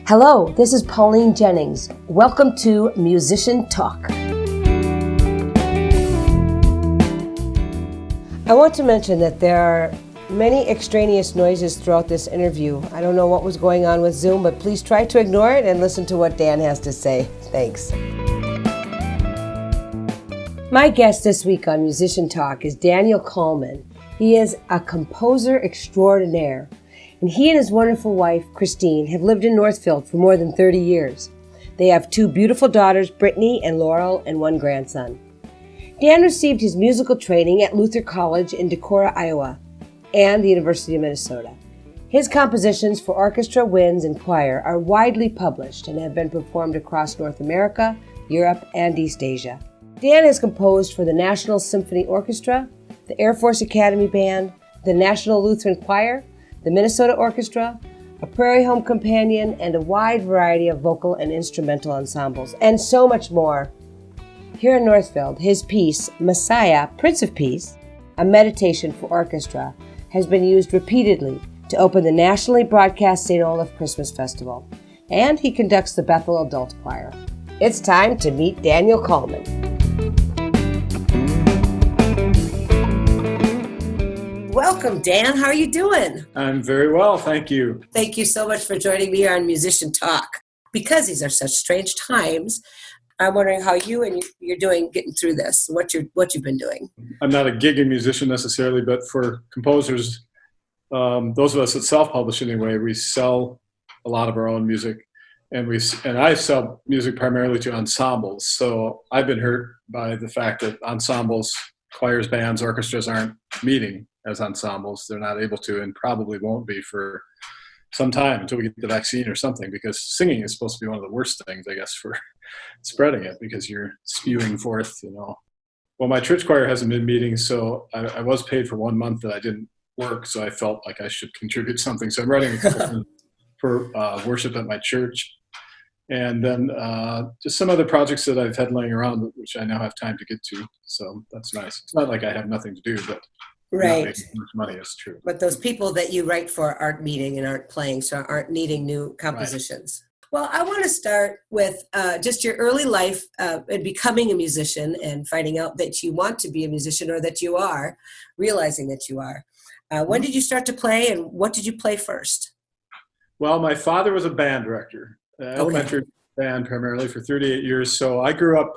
Hello, this is Pauline Jennings. Welcome to Musician Talk. I want to mention that there are many extraneous noises throughout this interview. I don't know what was going on with Zoom, but please try to ignore it and listen to what Dan has to say. Thanks. My guest this week on Musician Talk is Dan Kallman. He is a composer extraordinaire, and he and his wonderful wife, Christine, have lived in Northfield for more than 30 years. They have two beautiful daughters, Brittany and Laurel, and one grandson. Dan received his musical training at Luther College in Decorah, Iowa, and the University of Minnesota. His compositions for orchestra, winds, and choir are widely published and have been performed across North America, Europe, and East Asia. Dan has composed for the National Symphony Orchestra, the Air Force Academy Band, the National Lutheran Choir, the Minnesota Orchestra, a Prairie Home Companion, and a wide variety of vocal and instrumental ensembles, and so much more. Here in Northfield, his piece, Messiah, Prince of Peace, a meditation for orchestra, has been used repeatedly to open the nationally broadcast St. Olaf Christmas Festival, and he conducts the Bethel Adult Choir. It's time to meet Dan Kallman. Welcome, Dan. How are you doing? I'm very well, thank you. Thank you so much for joining me here on Musician Talk. Because these are such strange times, I'm wondering how you're doing getting through this, what you've been doing. I'm not a gigging musician necessarily, but for composers, those of us that self-publish anyway, we sell a lot of our own music, and I sell music primarily to ensembles. So I've been hurt by the fact that ensembles, choirs, bands, orchestras aren't meeting as ensembles. They're not able to, and probably won't be for some time until we get the vaccine or something, because singing is supposed to be one of the worst things, I guess, for spreading it, because you're spewing forth, Well, my church choir hasn't been meeting, so I was paid for 1 month that I didn't work, so I felt like I should contribute something. So I'm writing a couple for worship at my church. And then just some other projects that I've had laying around, which I now have time to get to. So that's nice. It's not like I have nothing to do, but right. Not making much money is true. But those people that you write for aren't meeting and aren't playing, so aren't needing new compositions. Right. Well, I want to start with just your early life and becoming a musician and finding out that you want to be a musician, or that you are, realizing that you are. When did you start to play, and what did you play first? Well, my father was a band director, elementary band primarily for 38 years. So I grew up,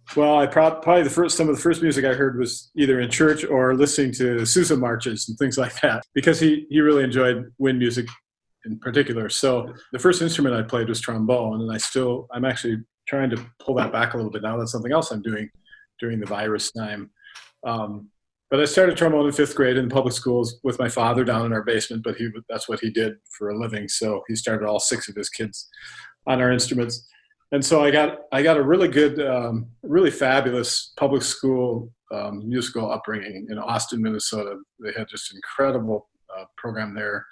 probably some of the first music I heard was either in church or listening to Sousa marches and things like that, because he really enjoyed wind music in particular. So the first instrument I played was trombone, and I'm actually trying to pull that back a little bit now. That's something else I'm doing during the virus time. But I started trombone in 5th grade in public schools with my father down in our basement, but that's what he did for a living. So he started all 6 of his kids on our instruments. And so I got a really good, really fabulous public school musical upbringing in Austin, Minnesota. They had just an incredible program there.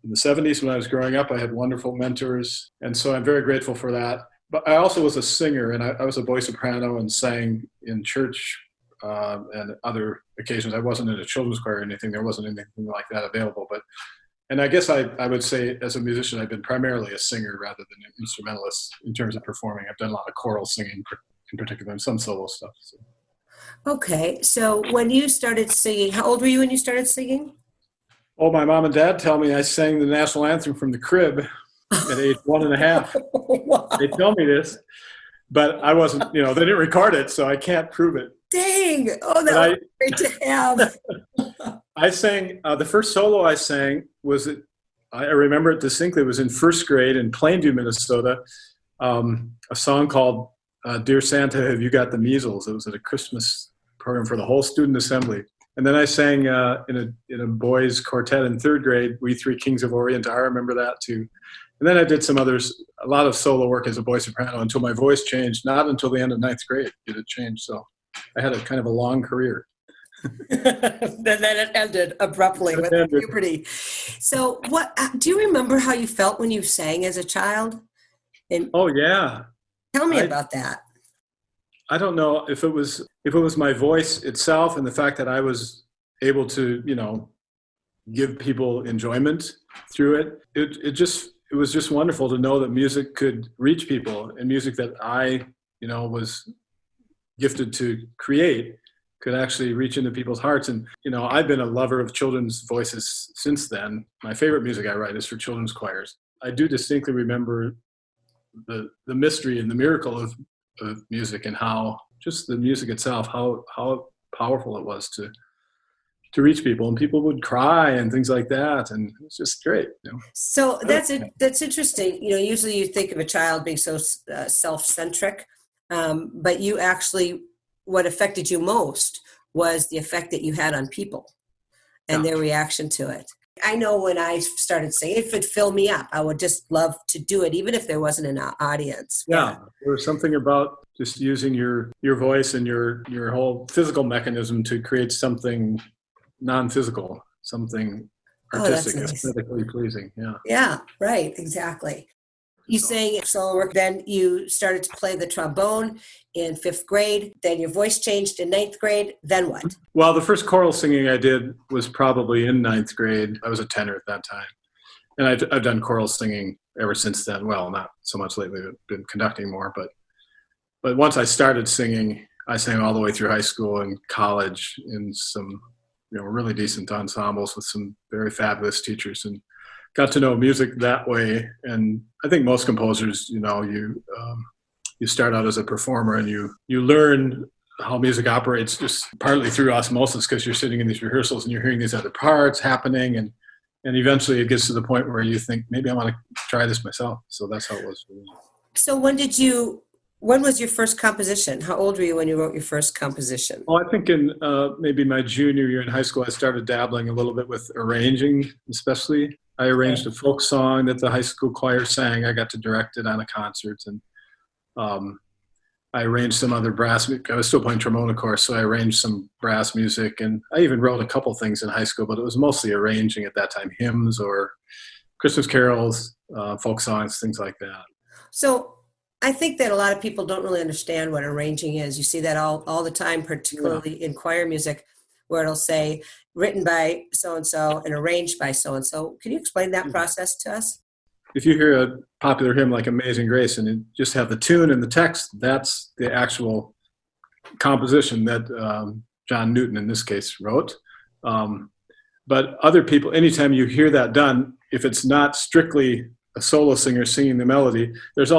In the 70s, when I was growing up, I had wonderful mentors. And so I'm very grateful for that. But I also was a singer, and I was a boy soprano and sang in church and other occasions. I wasn't in a children's choir or anything. There wasn't anything like that available. And I guess I would say, as a musician, I've been primarily a singer rather than an instrumentalist in terms of performing. I've done a lot of choral singing in particular, and some solo stuff. So. Okay, so when you started singing, how old were you when you started singing? Oh, my mom and dad tell me I sang the national anthem from the crib at age 1.5. Wow. They tell me this, but I wasn't, they didn't record it, so I can't prove it. Dang! Oh, that was great to have. I sang, the first solo I sang I remember it distinctly, it was in 1st grade in Plainview, Minnesota, a song called Dear Santa, Have You Got the Measles? It was at a Christmas program for the whole student assembly. And then I sang in a boys' quartet in 3rd grade, We Three Kings of Orient. I remember that too. And then I did a lot of solo work as a boy soprano until my voice changed. Not until the end of 9th grade did it change. So I had a kind of a long career. Then it ended abruptly with puberty. So do you remember how you felt when you sang as a child? Oh, yeah. Tell me about that. I don't know if it was my voice itself and the fact that I was able to, give people enjoyment through it. It it was just wonderful to know that music could reach people, and music that I, was gifted to create could actually reach into people's hearts. And, I've been a lover of children's voices since then. My favorite music I write is for children's choirs. I do distinctly remember the mystery and the miracle of music, and how just the music itself, how powerful it was to reach people, and people would cry and things like that. And it's just great. So that's interesting. Usually you think of a child being so self-centric, but you actually, what affected you most was the effect that you had on people and their reaction to it. I know when I started singing, it would fill me up. I would just love to do it, even if there wasn't an audience. Yeah, there was something about just using your voice and your whole physical mechanism to create something non-physical, something artistic, aesthetically pleasing. Yeah. Yeah, right, exactly. You sang solo work, then you started to play the trombone in 5th grade, then your voice changed in 9th grade, then what? Well, the first choral singing I did was probably in 9th grade. I was a tenor at that time. And I've done choral singing ever since then. Well, not so much lately, I've been conducting more, but once I started singing, I sang all the way through high school and college in some, really decent ensembles with some very fabulous teachers, and got to know music that way. And I think most composers, you start out as a performer, and you learn how music operates just partly through osmosis, because you're sitting in these rehearsals and you're hearing these other parts happening, and eventually it gets to the point where you think, maybe I want to try this myself. So that's how it was for me. So when was your first composition? How old were you when you wrote your first composition? Well, I think in maybe my junior year in high school, I started dabbling a little bit with arranging, especially. I arranged a folk song that the high school choir sang. I got to direct it on a concert, and I arranged some other brass music. I was still playing trombone, of course, so I arranged some brass music, and I even wrote a couple things in high school, but it was mostly arranging at that time, hymns or Christmas carols, folk songs, things like that. So I think that a lot of people don't really understand what arranging is. You see that all the time, particularly in choir music, where it'll say written by so-and-so and arranged by so-and-so. Can you explain that process to us? If you hear a popular hymn like Amazing Grace and you just have the tune and the text, that's the actual composition that John Newton, in this case, wrote. But other people, anytime you hear that done, if it's not strictly a solo singer singing the melody, there's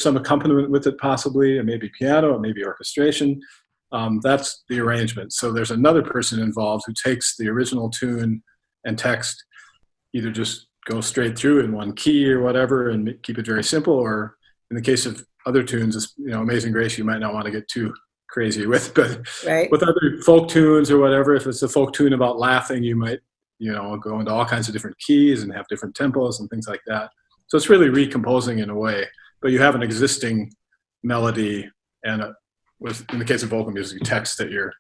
some accompaniment with it possibly, and maybe piano, and maybe orchestration. That's the arrangement. So there's another person involved who takes the original tune and text, either just go straight through in one key or whatever and keep it very simple, or in the case of other tunes, Amazing Grace, you might not want to get too crazy with, but with other folk tunes or whatever, if it's a folk tune about laughing, you might, go into all kinds of different keys and have different tempos and things like that. So it's really recomposing in a way, but you have an existing melody and in the case of vocal music, text that you're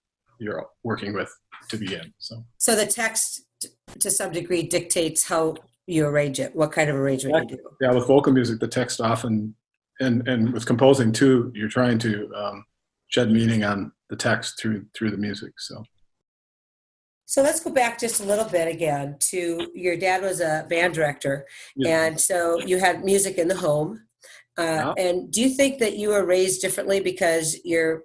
working with to begin. So the text, to some degree, dictates how you arrange it, what kind of arrangement you do. Yeah, with vocal music, the text often, and with composing too, you're trying to shed meaning on the text through the music. So let's go back just a little bit again to your dad was a band director, and so you had music in the home. And do you think that you were raised differently because your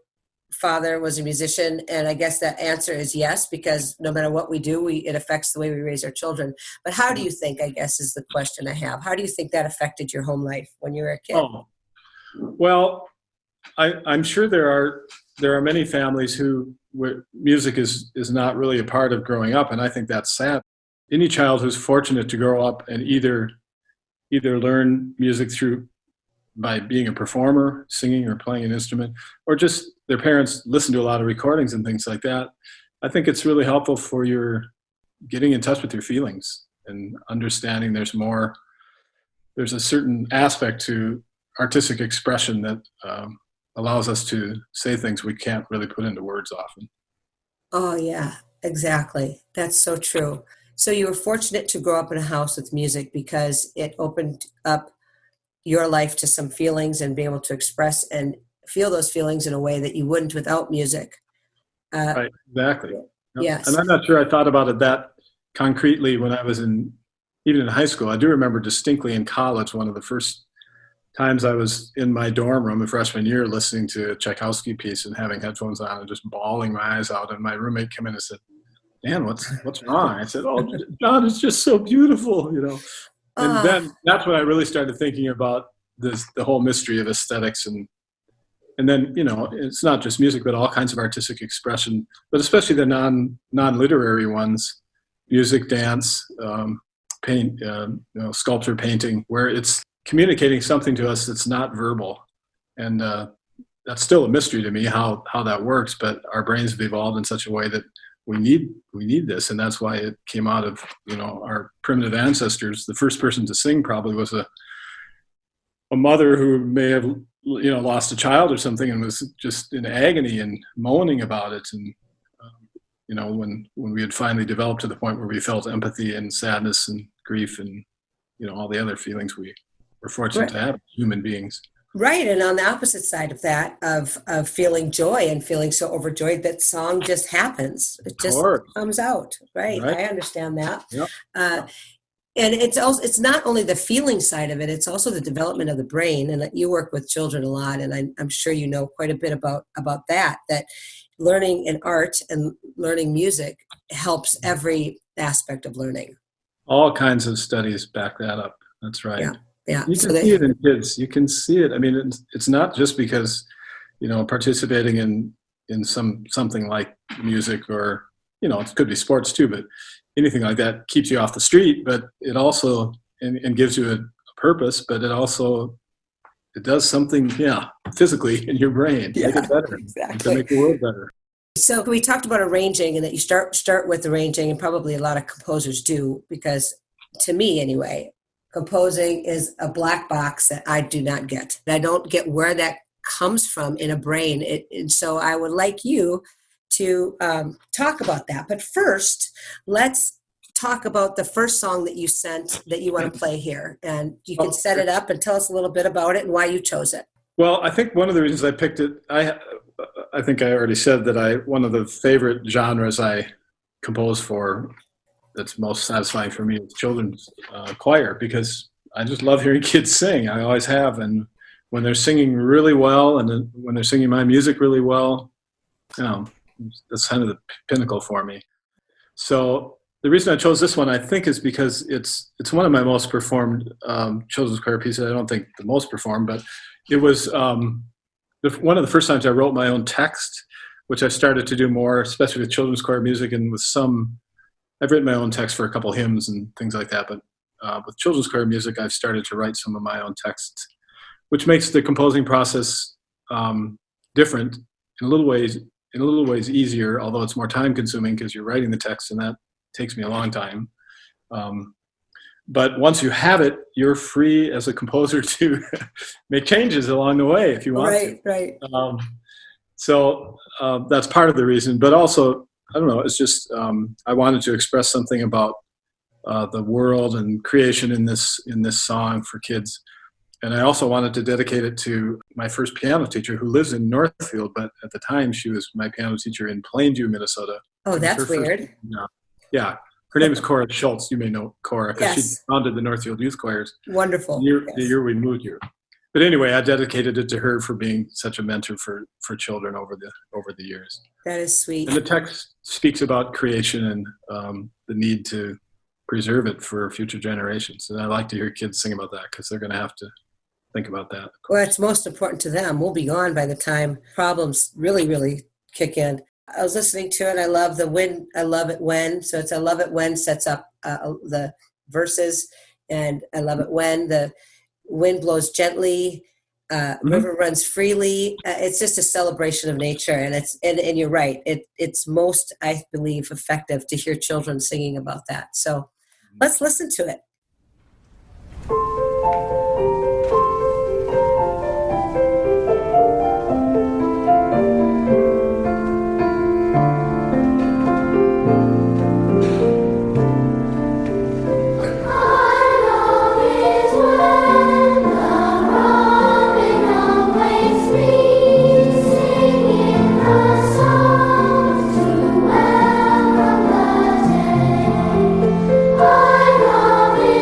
father was a musician? And I guess the answer is yes, because no matter what we do, it affects the way we raise our children. But how do you think, I guess, is the question I have. How do you think that affected your home life when you were a kid? Oh, well, I'm sure there are many families where music is not really a part of growing up, and I think that's sad. Any child who's fortunate to grow up and either learn music by being a performer, singing or playing an instrument, or just their parents listen to a lot of recordings and things like that, I think it's really helpful for your getting in touch with your feelings and understanding there's a certain aspect to artistic expression that allows us to say things we can't really put into words often. Oh, yeah, exactly. That's so true. So you were fortunate to grow up in a house with music because it opened up your life to some feelings and be able to express and feel those feelings in a way that you wouldn't without music. Right, exactly. Yes. And I'm not sure I thought about it that concretely when I was in even in high school. I do remember distinctly in college, one of the first times I was in my dorm room in freshman year listening to a Tchaikovsky piece and having headphones on and just bawling my eyes out. And my roommate came in and said, "Dan, what's wrong?" I said, "Oh, John, it's just so beautiful, you know." And then that's when I really started thinking about the whole mystery of aesthetics, and then, you know, it's not just music, but all kinds of artistic expression, but especially the non-literary ones, music, dance, paint, sculpture, painting, where it's communicating something to us that's not verbal. And that's still a mystery to me how that works, but our brains have evolved in such a way that we need this, and that's why it came out of, you know, our primitive ancestors. The first person to sing probably was a mother who may have, you know, lost a child or something and was just in agony and moaning about it. And you know, when we had finally developed to the point where we felt empathy and sadness and grief and, you know, all the other feelings we were fortunate to have as human beings. Right. And on the opposite side of that, of feeling joy and feeling so overjoyed that song just happens. It just comes out. Right. I understand that. Yep. And it's not only the feeling side of it, it's also the development of the brain. And you work with children a lot, and I'm sure you know quite a bit about that learning in art and learning music helps every aspect of learning. All kinds of studies back that up. That's right. Yeah. You can see it in kids. You can see it. I mean, it's not just because, you know, participating in something like music, or, you know, it could be sports too, but anything like that keeps you off the street, but it also and gives you a purpose, but it does something, physically in your brain. Make it better. Exactly. To make the world better. So we talked about arranging, and that you start with arranging, and probably a lot of composers do, because to me anyway, composing is a black box that I do not get. I don't get where that comes from in a brain. And so I would like you to talk about that. But first, let's talk about the first song that you sent that you want to play here. And you can set it up and tell us a little bit about it and why you chose it. Well, I think one of the reasons I picked it, I think I already said that one of the favorite genres I compose for that's most satisfying for me is children's choir, because I just love hearing kids sing. I always have. And when they're singing really well, and when they're singing my music really well, you know, that's kind of the pinnacle for me. So the reason I chose this one, I think, is because it's one of my most performed children's choir pieces. I don't think the most performed, but it was one of the first times I wrote my own text, which I started to do more, especially with children's choir music, and with I've written my own text for a couple hymns and things like that, but with children's choir music, I've started to write some of my own texts, which makes the composing process different in a little ways easier, although it's more time consuming because you're writing the text, and that takes me a long time. But once you have it, you're free as a composer to make changes along the way if you want to. Right. So that's part of the reason, but also, I don't know, it's just I wanted to express something about the world and creation in this song for kids. And I also wanted to dedicate it to my first piano teacher, who lives in Northfield, but at the time she was my piano teacher in Plainview, Minnesota. Oh, that's weird. Yeah. Her name is Cora Schultz. You may know Cora, because she founded the Northfield Youth Choirs. Wonderful. The year we moved here. But anyway, I dedicated it to her for being such a mentor for children over the years. That is sweet. And the text speaks about creation and the need to preserve it for future generations. And I like to hear kids sing about that, because they're going to have to think about that. Well, it's most important to them. We'll be gone by the time problems really, really kick in. I was listening to it. I love the when. I love it when. So it's I love it when sets up the verses, and I love it when the wind blows gently, river runs freely. It's just a celebration of nature, and and you're right. It's most, I believe, effective to hear children singing about that. So let's listen to it. I love it.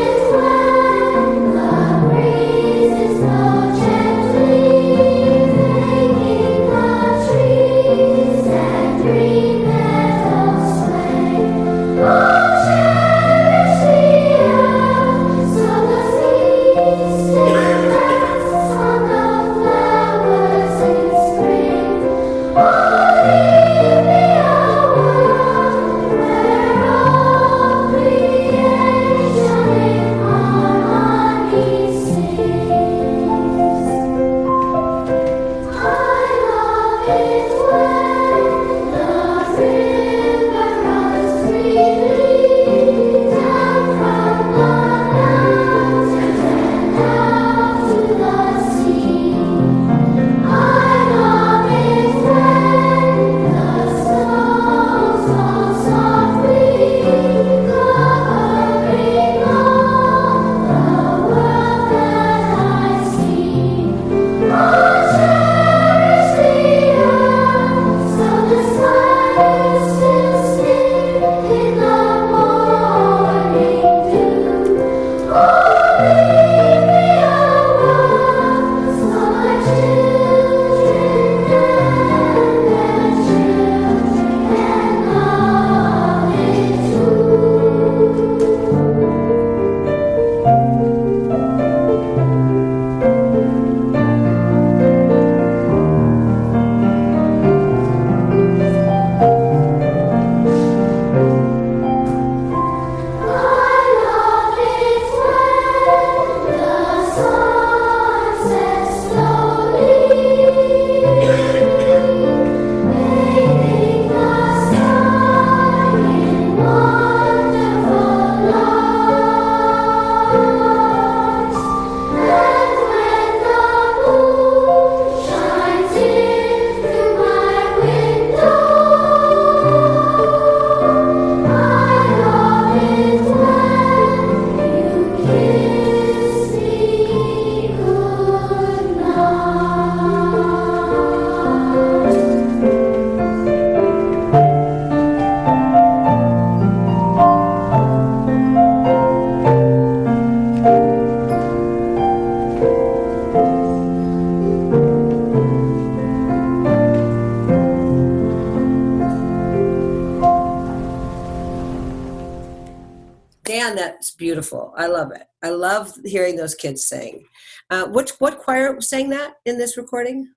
Dan, that's beautiful. I love it. I love hearing those kids sing. What choir sang that in this recording?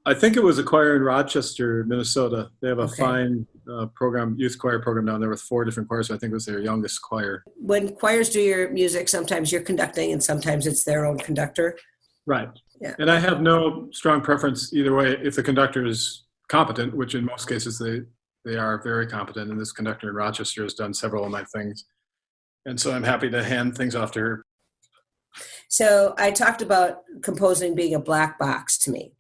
I think it was a choir in Rochester, Minnesota. They have a Okay. fine program, youth choir program down there with 4 different choirs. So I think it was their youngest choir. When choirs do your music, sometimes you're conducting and sometimes it's their own conductor. Right. Yeah. And I have no strong preference either way. If the conductor is competent, which in most cases they are very competent, and this conductor in Rochester has done several of my things. And so I'm happy to hand things off to her. So I talked about composing being a black box to me.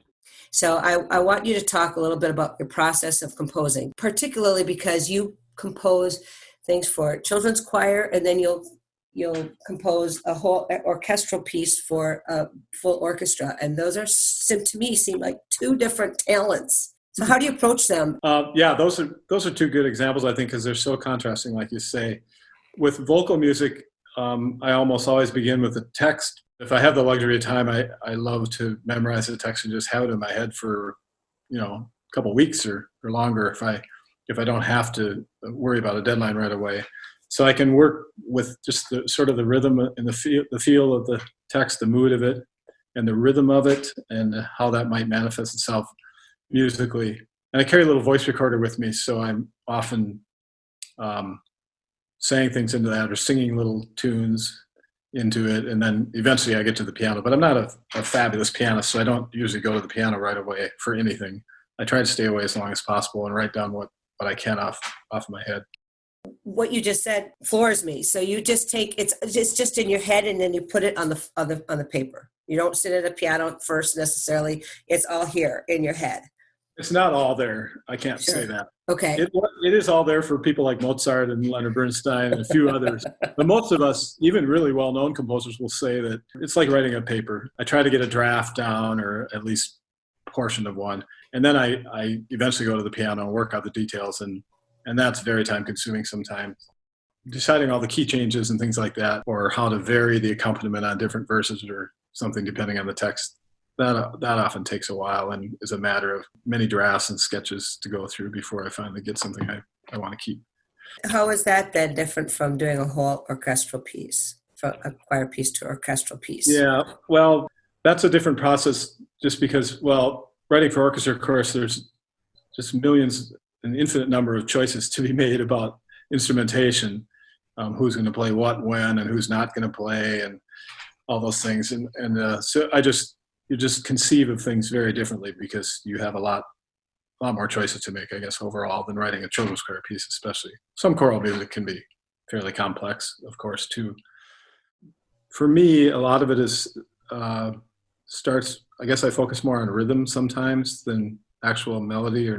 So I want you to talk a little bit about your process of composing, particularly because you compose things for children's choir, and then you'll compose a whole orchestral piece for a full orchestra, and those are to me seem like 2 different talents. So how do you approach them? Yeah, those are 2 good examples, I think, because they're so contrasting, like you say. With vocal music, I almost always begin with the text. If I have the luxury of time, I love to memorize the text and just have it in my head for, a couple of weeks or longer if I don't have to worry about a deadline right away. So I can work with just the sort of the rhythm and the feel of the text, the mood of it, and the rhythm of it, and how that might manifest itself musically. And I carry a little voice recorder with me, so I'm often saying things into that or singing little tunes into it, and then eventually I get to the piano. But I'm not a fabulous pianist, so I don't usually go to the piano right away for anything. I try to stay away as long as possible and write down what I can off of my head. What you just said floors me. So you just take it's just in your head, and then you put it on the paper. You don't sit at a piano first necessarily. It's all here in your head. It's not all there. I can't Sure. say that. Okay. It is all there for people like Mozart and Leonard Bernstein and a few others. But most of us, even really well-known composers, will say that it's like writing a paper. I try to get a draft down, or at least a portion of one. And then I eventually go to the piano and work out the details. And that's very time-consuming sometimes. Deciding all the key changes and things like that, or how to vary the accompaniment on different verses or something depending on the text. That often takes a while and is a matter of many drafts and sketches to go through before I finally get something I want to keep. How is that then different from doing a whole orchestral piece, from a choir piece to orchestral piece? Yeah, well, that's a different process just because, writing for orchestra, of course, there's just millions, an infinite number of choices to be made about instrumentation, who's going to play what, when, and who's not going to play, and all those things. So you just conceive of things very differently because you have a lot more choices to make, I guess, overall than writing a children's choir piece, especially. Some choral music can be fairly complex, of course, too. For me, a lot of it is starts, I guess I focus more on rhythm sometimes than actual melody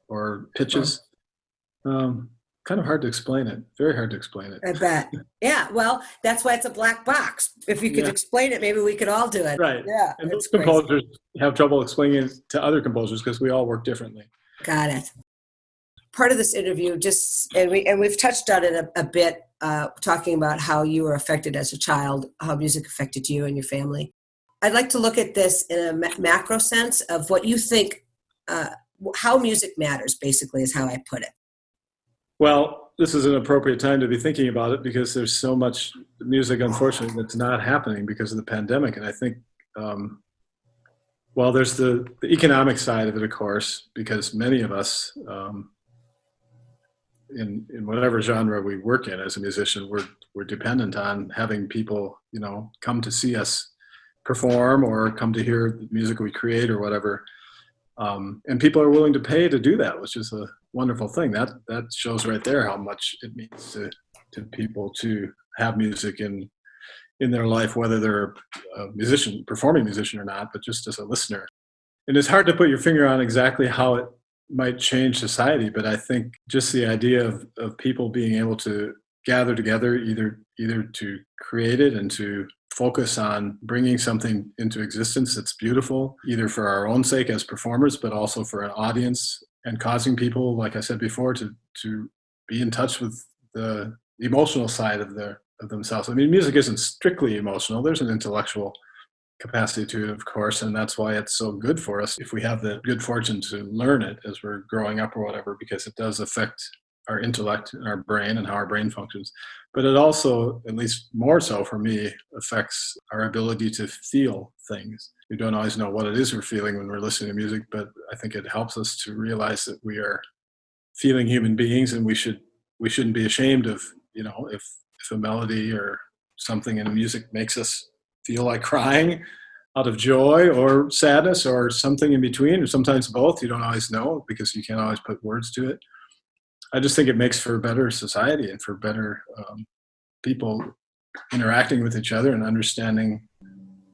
or pitches. Kind of hard to explain it. Very hard to explain it. I bet. Yeah. Well, that's why it's a black box. If you could explain it, maybe we could all do it. Right. Yeah. And most composers have trouble explaining it to other composers because we all work differently. Got it. Part of this interview, and we've touched on it a bit, talking about how you were affected as a child, how music affected you and your family. I'd like to look at this in a macro sense of what you think, how music matters, basically, is how I put it. Well, this is an appropriate time to be thinking about it because there's so much music, unfortunately, that's not happening because of the pandemic. And I think, there's the economic side of it, of course, because many of us, in whatever genre we work in as a musician, we're dependent on having people, come to see us perform or come to hear the music we create or whatever. And people are willing to pay to do that, which is a wonderful thing. That shows right there how much it means to people to have music in their life, whether they're a musician, performing musician or not, but just as a listener. And it's hard to put your finger on exactly how it might change society, but I think just the idea of people being able to gather together, either to create it and to focus on bringing something into existence that's beautiful, either for our own sake as performers, but also for an audience, and causing people, like I said before, to be in touch with the emotional side of themselves. I mean, music isn't strictly emotional. There's an intellectual capacity to it, of course, and that's why it's so good for us if we have the good fortune to learn it as we're growing up or whatever, because it does affect our intellect and our brain and how our brain functions. But it also, at least more so for me, affects our ability to feel things. We don't always know what it is we're feeling when we're listening to music, but I think it helps us to realize that we are feeling human beings, and we shouldn't be ashamed of, if a melody or something in music makes us feel like crying out of joy or sadness or something in between, or sometimes both. You don't always know because you can't always put words to it. I just think it makes for a better society and for better people interacting with each other and understanding,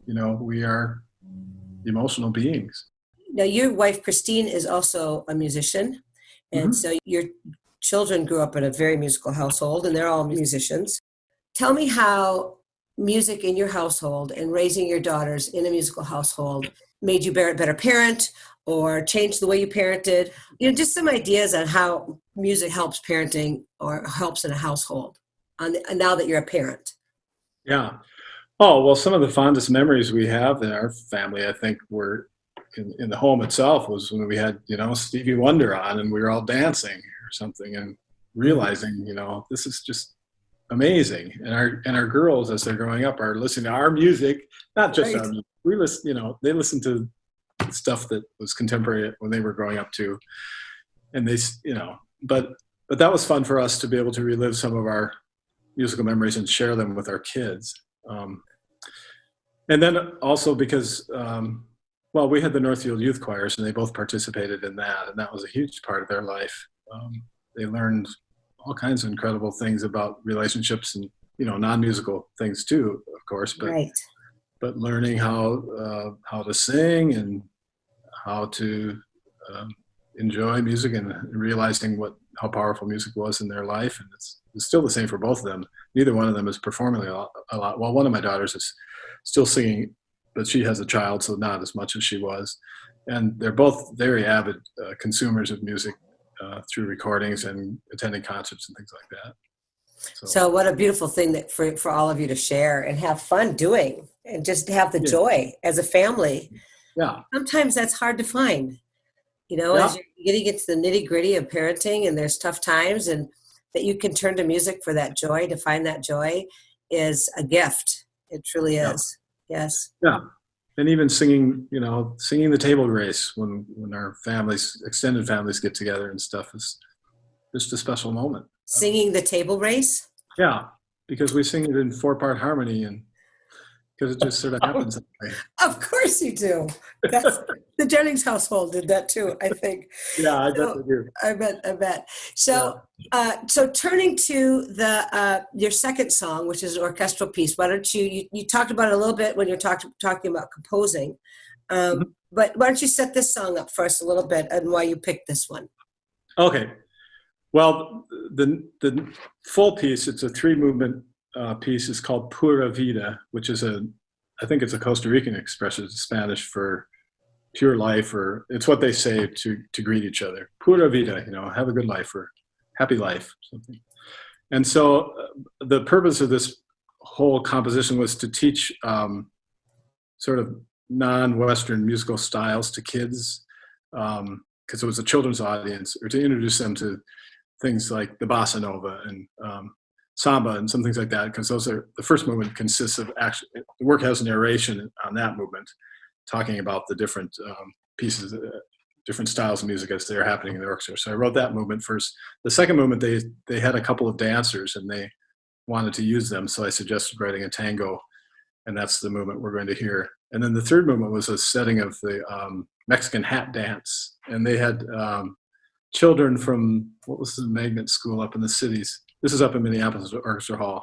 we are emotional beings. Now, your wife, Christine, is also a musician. And so your children grew up in a very musical household, and they're all musicians. Tell me how music in your household and raising your daughters in a musical household made you a better parent or changed the way you parented. Just some ideas on how music helps parenting or helps in a household now that you're a parent. Yeah. Oh, well, some of the fondest memories we have in our family, I think, were in the home itself, was when we had, Stevie Wonder on and we were all dancing or something and realizing, this is just amazing. And our girls, as they're growing up, are listening to our music, not just our music. We listen, they listen to stuff that was contemporary when they were growing up too. And they, but that was fun for us to be able to relive some of our musical memories and share them with our kids. And then also because, we had the Northfield Youth Choirs, and they both participated in that, and that was a huge part of their life. They learned all kinds of incredible things about relationships and, non-musical things too, of course, but learning how to sing and how to enjoy music and realizing how powerful music was in their life. And it's still the same for both of them. Neither one of them is performing a lot. Well, one of my daughters is still singing, but she has a child, so not as much as she was. And they're both very avid consumers of music through recordings and attending concerts and things like that. So what a beautiful thing that for all of you to share and have fun doing and just have the joy as a family. Yeah. Sometimes that's hard to find, as you're getting into the nitty gritty of parenting and there's tough times, and that you can turn to music for that joy, to find that joy is a gift. It truly is. Yes. Yeah. And even singing the table grace when our extended families get together and stuff is just a special moment. Singing the table race? Yeah, because we sing it in 4-part harmony, and because it just sort of happens that way. Of course you do. The Jennings household did that too, I think. Yeah, I bet they do. I bet. So, so turning to your second song, which is an orchestral piece, why don't you talked about it a little bit when you're talking about composing, but why don't you set this song up for us a little bit and why you picked this one? Okay. Well, the full piece, it's a 3-movement piece, is called Pura Vida, which is I think it's a Costa Rican expression. It's Spanish for pure life, or it's what they say to greet each other. Pura Vida, have a good life or happy life, something. And so the purpose of this whole composition was to teach sort of non-Western musical styles to kids, because it was a children's audience, or to introduce them to things like the bossa nova and samba and some things like that, because the first movement consists of the work has narration on that movement, talking about the different pieces, different styles of music as they're happening in the orchestra. So I wrote that movement first. The second movement, they had a couple of dancers and they wanted to use them, so I suggested writing a tango, and that's the movement we're going to hear. And then the third movement was a setting of the Mexican hat dance, and they had children from, what was the magnet school up in the cities? This is up in Minneapolis, Orchestra Hall.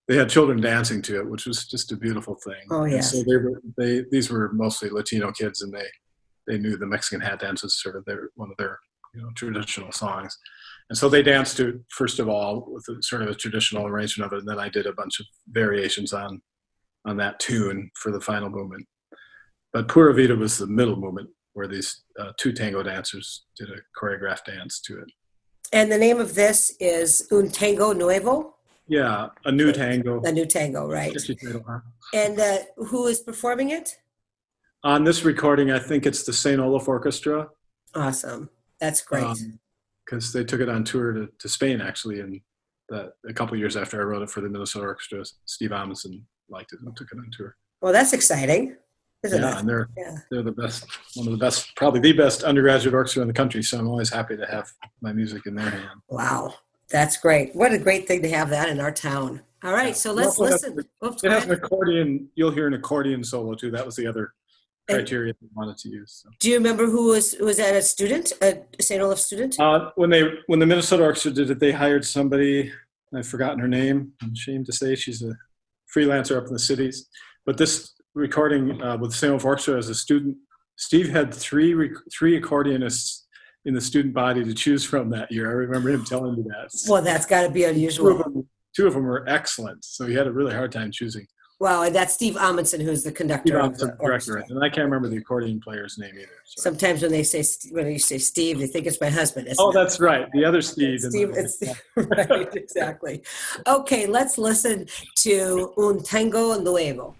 They had children dancing to it, which was just a beautiful thing. Oh, yes. And so these were mostly Latino kids, and they knew the Mexican hat dance was sort of one of their traditional songs. And so they danced to it, first of all, with sort of a traditional arrangement of it, and then I did a bunch of variations on that tune for the final movement. But Pura Vida was the middle movement, where these 2 tango dancers did a choreographed dance to it. And the name of this is Untengo Nuevo? Yeah, a new tango. A new tango, right. And who is performing it? On this recording, I think it's the St. Olaf Orchestra. Awesome. That's great. because they took it on tour to Spain actually, and a couple of years after I wrote it for the Minnesota Orchestra, Steve Amundsen liked it and took it on tour. Well, that's exciting, isn't it? Yeah, and they're the best, one of the best, probably the best undergraduate orchestra in the country. So I'm always happy to have my music in their hand. Wow, that's great. What a great thing to have that in our town. All right, so let's listen. It has an accordion. You'll hear an accordion solo too. That was the other criteria they wanted to use. So. Do you remember who was that? A student, a St. Olaf student? When the Minnesota Orchestra did it, they hired somebody. I've forgotten her name. I'm ashamed to say she's a freelancer up in the cities. But this recording with St. Olaf Orchestra as a student, Steve had three accordionists in the student body to choose from that year. I remember him telling me that. Well, that's got to be unusual. Two of them were excellent, so he had a really hard time choosing. Wow, and that's Steve Amundsen, who's the conductor of the orchestra. And I can't remember the accordion player's name either. Sorry. Sometimes when you say Steve, they think it's my husband. That's right. The other Steve. Right, exactly. Okay, let's listen to Untengo Nuevo.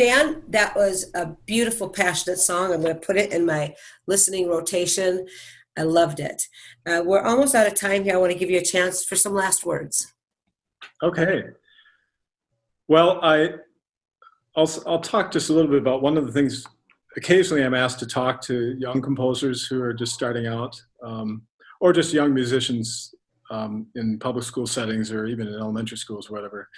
Dan, that was a beautiful, passionate song. I'm going to put it in my listening rotation. I loved it. We're almost out of time here. I want to give you a chance for some last words. Okay. Well, I'll talk just a little bit about one of the things. Occasionally, I'm asked to talk to young composers who are just starting out, or just young musicians in public school settings or even in elementary schools or whatever.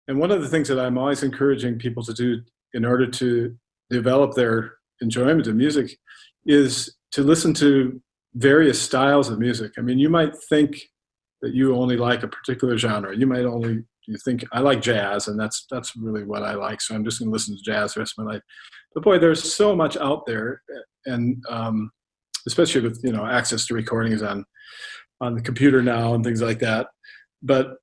And one of the things that I'm always encouraging people to do in order to develop their enjoyment of music is to listen to various styles of music. I mean, you might think that you only like a particular genre. You think, I like jazz, and that's really what I like, so I'm just going to listen to jazz the rest of my life. But boy, there's so much out there, and especially with access to recordings on the computer now and things like that. But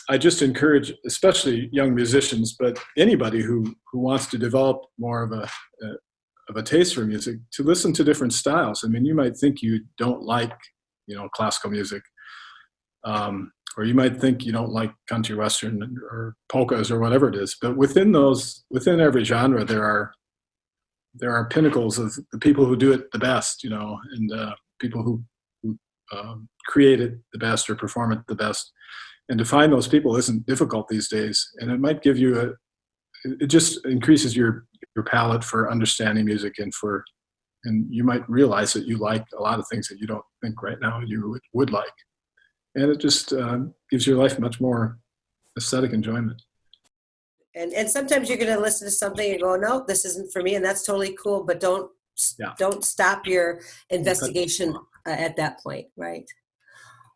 I just encourage, especially young musicians, but anybody who wants to develop more of a taste for music, to listen to different styles. I mean, you might think you don't like classical music. Or you might think you don't like country western or polkas or whatever it is, but within every genre, there are pinnacles of the people who do it the best, and people who create it the best or perform it the best. And to find those people isn't difficult these days, and it might give you it just increases your palette for understanding music, and you might realize that you like a lot of things that you don't think right now you would like. And it just gives your life much more aesthetic enjoyment. And sometimes you're going to listen to something and go, no, this isn't for me, and that's totally cool. But don't stop your investigation at that point, right?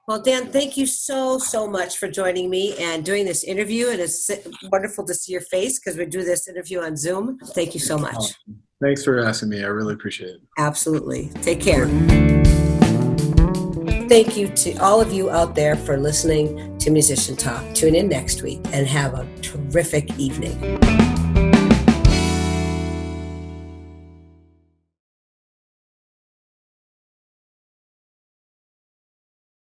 Well, Dan, thank you so much for joining me and doing this interview. And it's wonderful to see your face because we do this interview on Zoom. Thank you so much. Thanks for asking me. I really appreciate it. Absolutely. Take care. Thank you to all of you out there for listening to Musician Talk. Tune in next week and have a terrific evening.